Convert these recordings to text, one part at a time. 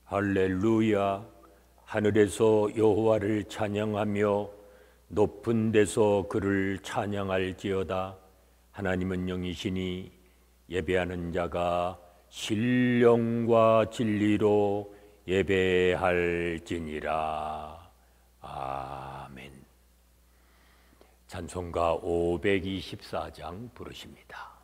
할렐루야. 하늘에서 여호와를 찬양하며 높은 데서 그를 찬양할지어다. 하나님은 영이시니 예배하는 자가 신령과 진리로 예배할지니라. 아멘. 찬송가 524장 부르십니다.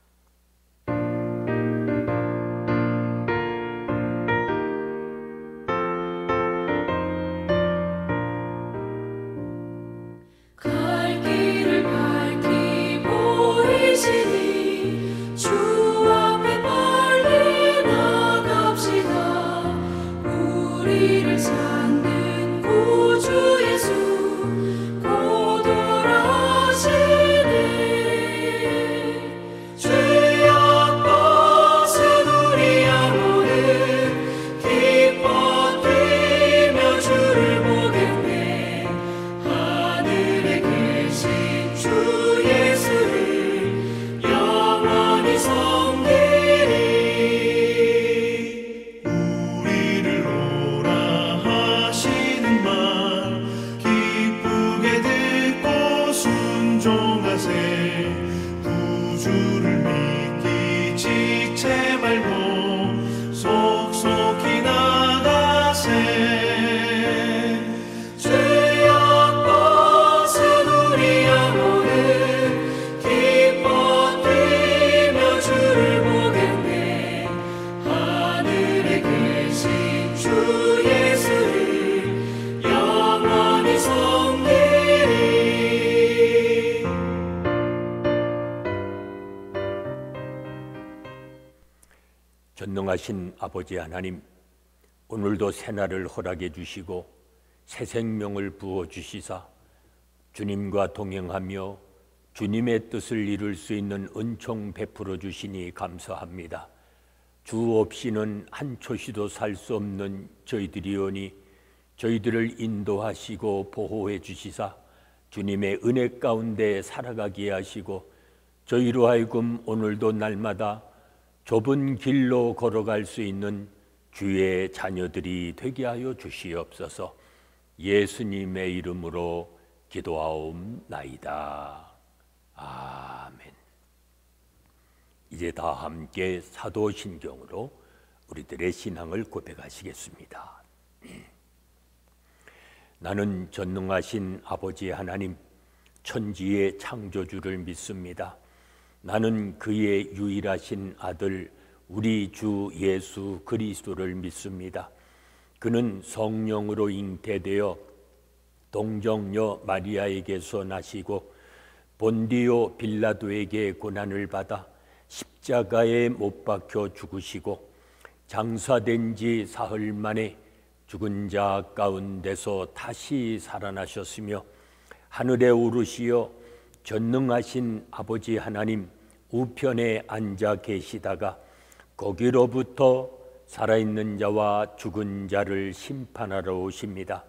전능하신 아버지 하나님, 오늘도 새날을 허락해 주시고 새 생명을 부어 주시사 주님과 동행하며 주님의 뜻을 이룰 수 있는 은총 베풀어 주시니 감사합니다. 주 없이는 한 초시도 살 수 없는 저희들이오니 저희들을 인도하시고 보호해 주시사 주님의 은혜 가운데 살아가게 하시고 저희로 하여금 오늘도 날마다 좁은 길로 걸어갈 수 있는 주의 자녀들이 되게 하여 주시옵소서. 예수님의 이름으로 기도하옵나이다. 아멘. 이제 다 함께 사도신경으로 우리들의 신앙을 고백하시겠습니다. 나는 전능하신 아버지 하나님, 천지의 창조주를 믿습니다. 나는 그의 유일하신 아들 우리 주 예수 그리스도를 믿습니다. 그는 성령으로 잉태되어 동정녀 마리아에게서 나시고 본디오 빌라도에게 고난을 받아 십자가에 못 박혀 죽으시고 장사된 지 사흘 만에 죽은 자 가운데서 다시 살아나셨으며 하늘에 오르시어 전능하신 아버지 하나님 우편에 앉아 계시다가 거기로부터 살아있는 자와 죽은 자를 심판하러 오십니다.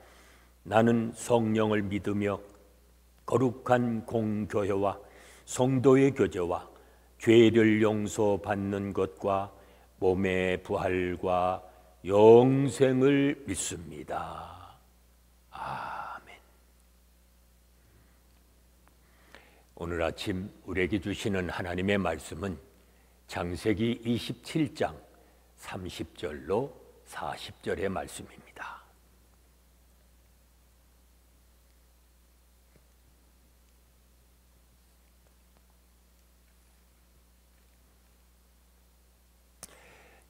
나는 성령을 믿으며 거룩한 공교회와 성도의 교제와 죄를 용서받는 것과 몸의 부활과 영생을 믿습니다. 아멘. 오늘 아침 우리에게 주시는 하나님의 말씀은 창세기 27장 30절로 40절의 말씀입니다.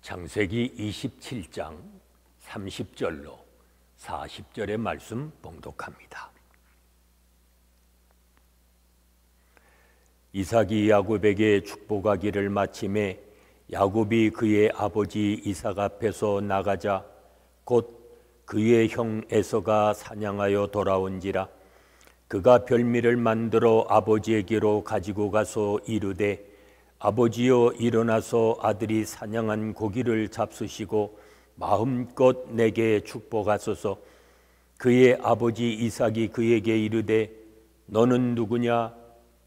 창세기 27장 30절로 40절의 말씀 봉독합니다. 이삭이 야곱에게 축복하기를 마침에 야곱이 그의 아버지 이삭 앞에서 나가자 곧 그의 형 에서가 사냥하여 돌아온지라 그가 별미를 만들어 아버지에게로 가지고 가서 이르되 아버지여 일어나서 아들이 사냥한 고기를 잡수시고 마음껏 내게 축복하소서. 그의 아버지 이삭이 그에게 이르되 너는 누구냐?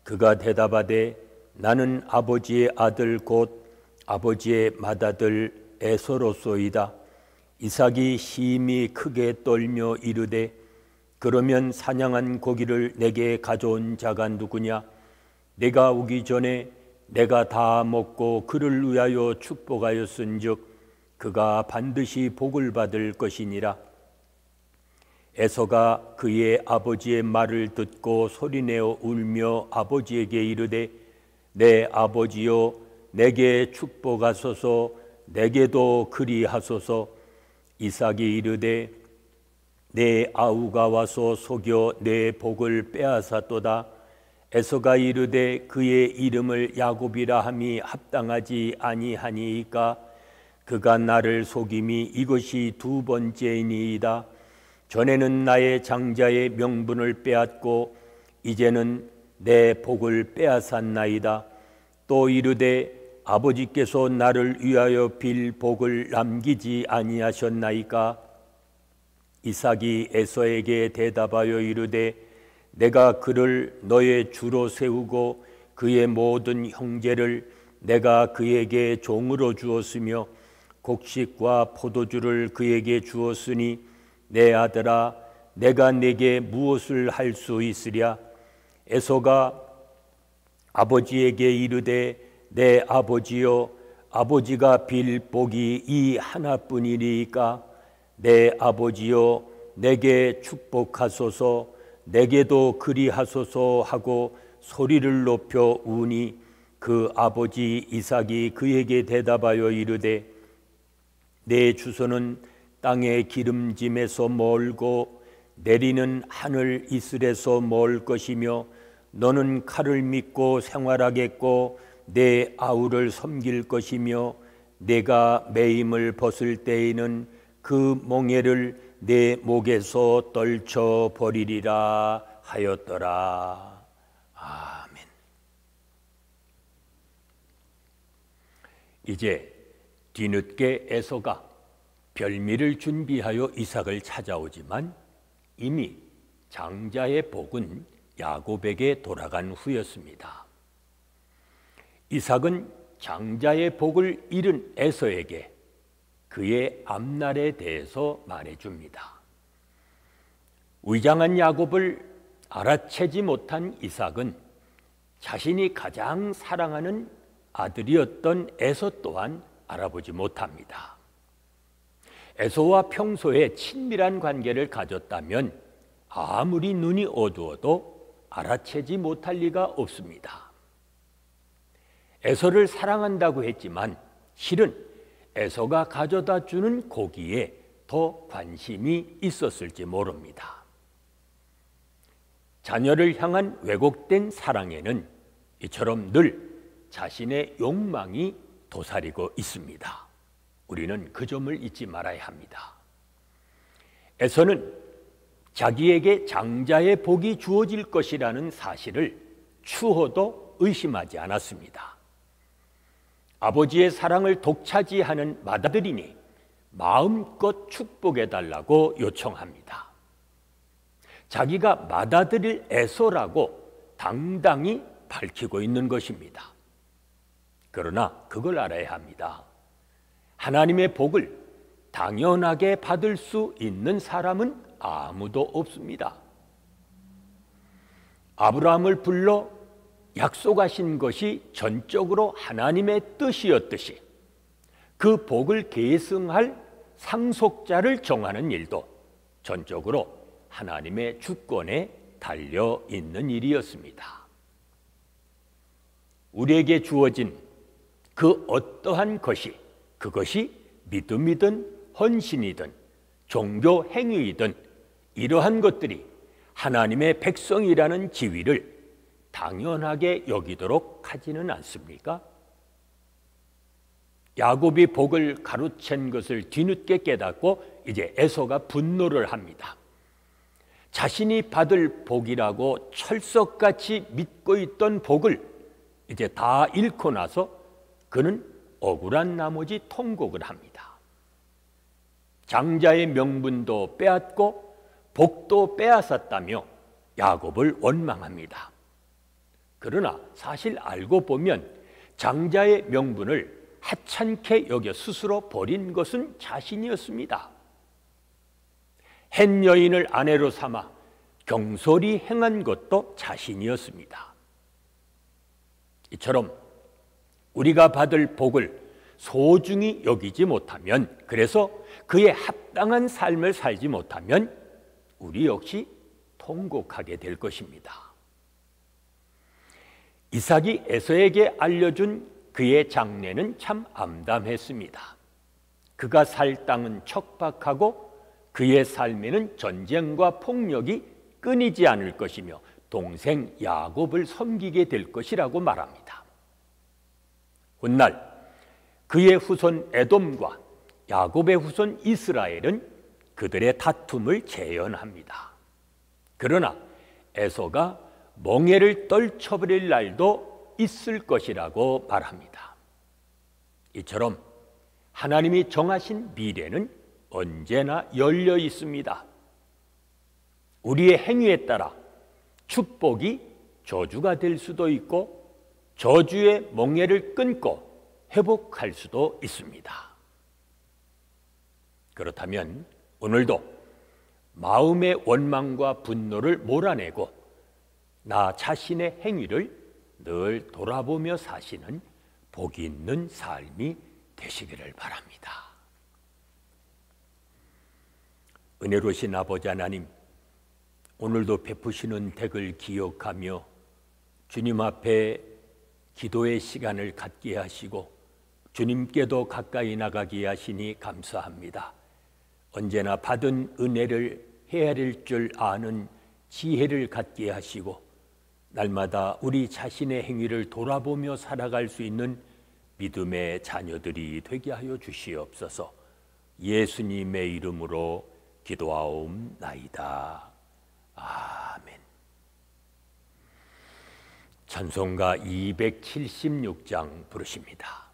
그가 대답하되 나는 아버지의 아들 곧 아버지의 맏아들 에서로소이다. 이삭이 심히 크게 떨며 이르되 그러면 사냥한 고기를 내게 가져온 자가 누구냐? 내가 오기 전에 내가 다 먹고 그를 위하여 축복하였은즉 그가 반드시 복을 받을 것이니라. 에서가 그의 아버지의 말을 듣고 소리내어 울며 아버지에게 이르되 내 아버지여 내게 축복하소서 내게도 그리하소서. 이삭이 이르되 내 아우가 와서 속여 내 복을 빼앗았도다. 에서가 이르되 그의 이름을 야곱이라 함이 합당하지 아니하니이까 그가 나를 속임이 이것이 두 번째이니이다. 전에는 나의 장자의 명분을 빼앗고 이제는 내 복을 빼앗았나이다. 또 이르되 아버지께서 나를 위하여 빌 복을 남기지 아니하셨나이까? 이삭이 에서에게 대답하여 이르되 내가 그를 너의 주로 세우고 그의 모든 형제를 내가 그에게 종으로 주었으며 곡식과 포도주를 그에게 주었으니 내 아들아 내가 내게 무엇을 할 수 있으랴? 에서가 아버지에게 이르되 내 아버지여 아버지가 빌 복이 이 하나뿐이니까 내 아버지여 내게 축복하소서 내게도 그리하소서 하고 소리를 높여 우니 그 아버지 이삭이 그에게 대답하여 이르되 내 주소는 땅의 기름짐에서 멀고 내리는 하늘 이슬에서 멀 것이며 너는 칼을 믿고 생활하겠고 내 아우를 섬길 것이며 내가 매임을 벗을 때에는 그 몽에를 내 목에서 떨쳐버리리라 하였더라. 아멘. 이제 뒤늦게 에서가 별미를 준비하여 이삭을 찾아오지만 이미 장자의 복은 야곱에게 돌아간 후였습니다. 이삭은 장자의 복을 잃은 에서에게 그의 앞날에 대해서 말해줍니다. 위장한 야곱을 알아채지 못한 이삭은 자신이 가장 사랑하는 아들이었던 에서 또한 알아보지 못합니다. 에서와 평소에 친밀한 관계를 가졌다면 아무리 눈이 어두워도 알아채지 못할 리가 없습니다. 에서를 사랑한다고 했지만 실은 에서가 가져다 주는 고기에 더 관심이 있었을지 모릅니다. 자녀를 향한 왜곡된 사랑에는 이처럼 늘 자신의 욕망이 도사리고 있습니다. 우리는 그 점을 잊지 말아야 합니다. 에서는 자기에게 장자의 복이 주어질 것이라는 사실을 추호도 의심하지 않았습니다. 아버지의 사랑을 독차지하는 맏아들이니 마음껏 축복해달라고 요청합니다. 자기가 맏아들일 에서라고 당당히 밝히고 있는 것입니다. 그러나 그걸 알아야 합니다. 하나님의 복을 당연하게 받을 수 있는 사람은 아무도 없습니다. 아브라함을 불러 약속하신 것이 전적으로 하나님의 뜻이었듯이 그 복을 계승할 상속자를 정하는 일도 전적으로 하나님의 주권에 달려 있는 일이었습니다. 우리에게 주어진 그 어떠한 것이 그것이 믿음이든 헌신이든 종교 행위이든 이러한 것들이 하나님의 백성이라는 지위를 당연하게 여기도록 하지는 않습니까? 야곱이 복을 가로챈 것을 뒤늦게 깨닫고 이제 에서가 분노를 합니다. 자신이 받을 복이라고 철석같이 믿고 있던 복을 이제 다 잃고 나서 그는 억울한 나머지 통곡을 합니다. 장자의 명분도 빼앗고 복도 빼앗았다며 야곱을 원망합니다. 그러나 사실 알고 보면 장자의 명분을 하찮게 여겨 스스로 버린 것은 자신이었습니다. hen 여인을 아내로 삼아 경솔히 행한 것도 자신이었습니다. 이처럼 우리가 받을 복을 소중히 여기지 못하면, 그래서 그에 합당한 삶을 살지 못하면 우리 역시 통곡하게 될 것입니다. 이삭이 에서에게 알려준 그의 장례는 참 암담했습니다. 그가 살 땅은 척박하고 그의 삶에는 전쟁과 폭력이 끊이지 않을 것이며 동생 야곱을 섬기게 될 것이라고 말합니다. 훗날 그의 후손 에돔과 야곱의 후손 이스라엘은 그들의 다툼을 재현합니다. 그러나 에서가 멍에를 떨쳐버릴 날도 있을 것이라고 말합니다. 이처럼 하나님이 정하신 미래는 언제나 열려 있습니다. 우리의 행위에 따라 축복이 저주가 될 수도 있고 저주의 멍에를 끊고 회복할 수도 있습니다. 그렇다면 오늘도 마음의 원망과 분노를 몰아내고 나 자신의 행위를 늘 돌아보며 사시는 복 있는 삶이 되시기를 바랍니다. 은혜로우신 아버지 하나님, 오늘도 베푸시는 덕을 기억하며 주님 앞에 기도의 시간을 갖게 하시고 주님께도 가까이 나가게 하시니 감사합니다. 언제나 받은 은혜를 헤아릴 줄 아는 지혜를 갖게 하시고 날마다 우리 자신의 행위를 돌아보며 살아갈 수 있는 믿음의 자녀들이 되게 하여 주시옵소서. 예수님의 이름으로 기도하옵나이다. 아멘. 찬송가 276장 부르십니다.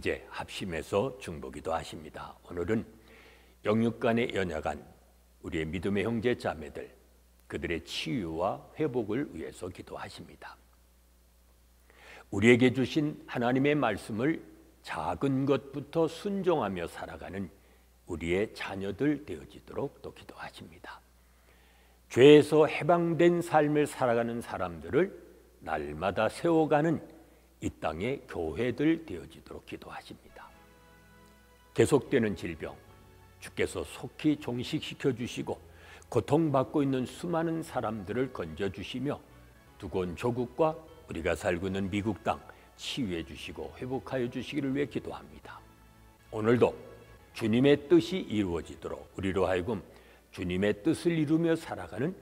이제 합심해서 중보기도 하십니다. 오늘은 영육간에 연약한 우리의 믿음의 형제 자매들, 그들의 치유와 회복을 위해서 기도하십니다. 우리에게 주신 하나님의 말씀을 작은 것부터 순종하며 살아가는 우리의 자녀들 되어지도록 또 기도하십니다. 죄에서 해방된 삶을 살아가는 사람들을 날마다 세워가는 이 땅의 교회들 되어지도록 기도하십니다. 계속되는 질병, 주께서 속히 종식시켜 주시고 고통받고 있는 수많은 사람들을 건져주시며 두고온 조국과 우리가 살고 있는 미국 땅 치유해 주시고 회복하여 주시기를 위해 기도합니다. 오늘도 주님의 뜻이 이루어지도록 우리로 하여금 주님의 뜻을 이루며 살아가는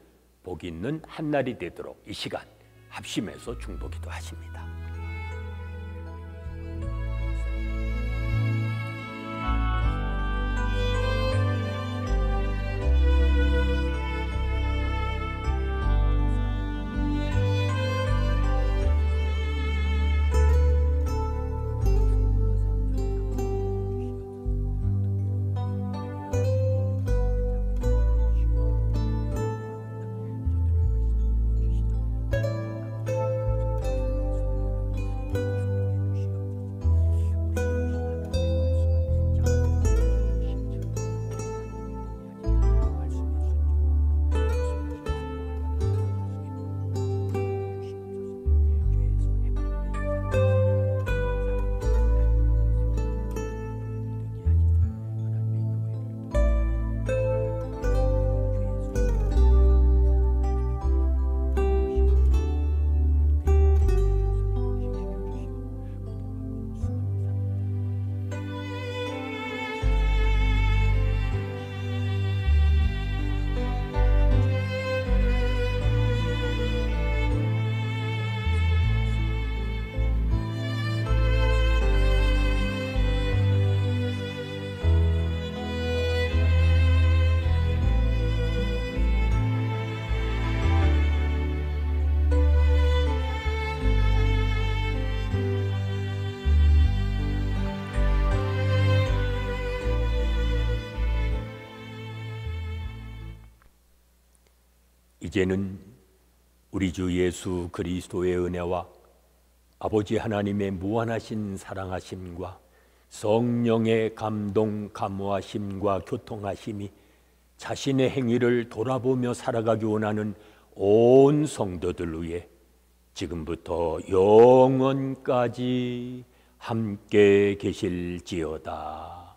복 있는 한날이 되도록 이 시간 합심해서 중보기도 하십니다. 이제는 우리 주 예수 그리스도의 은혜와 아버지 하나님의 무한하신 사랑하심과 성령의 감동, 감화심과 교통하심이 자신의 행위를 돌아보며 살아가기 원하는 온 성도들 위해 지금부터 영원까지 함께 계실지어다.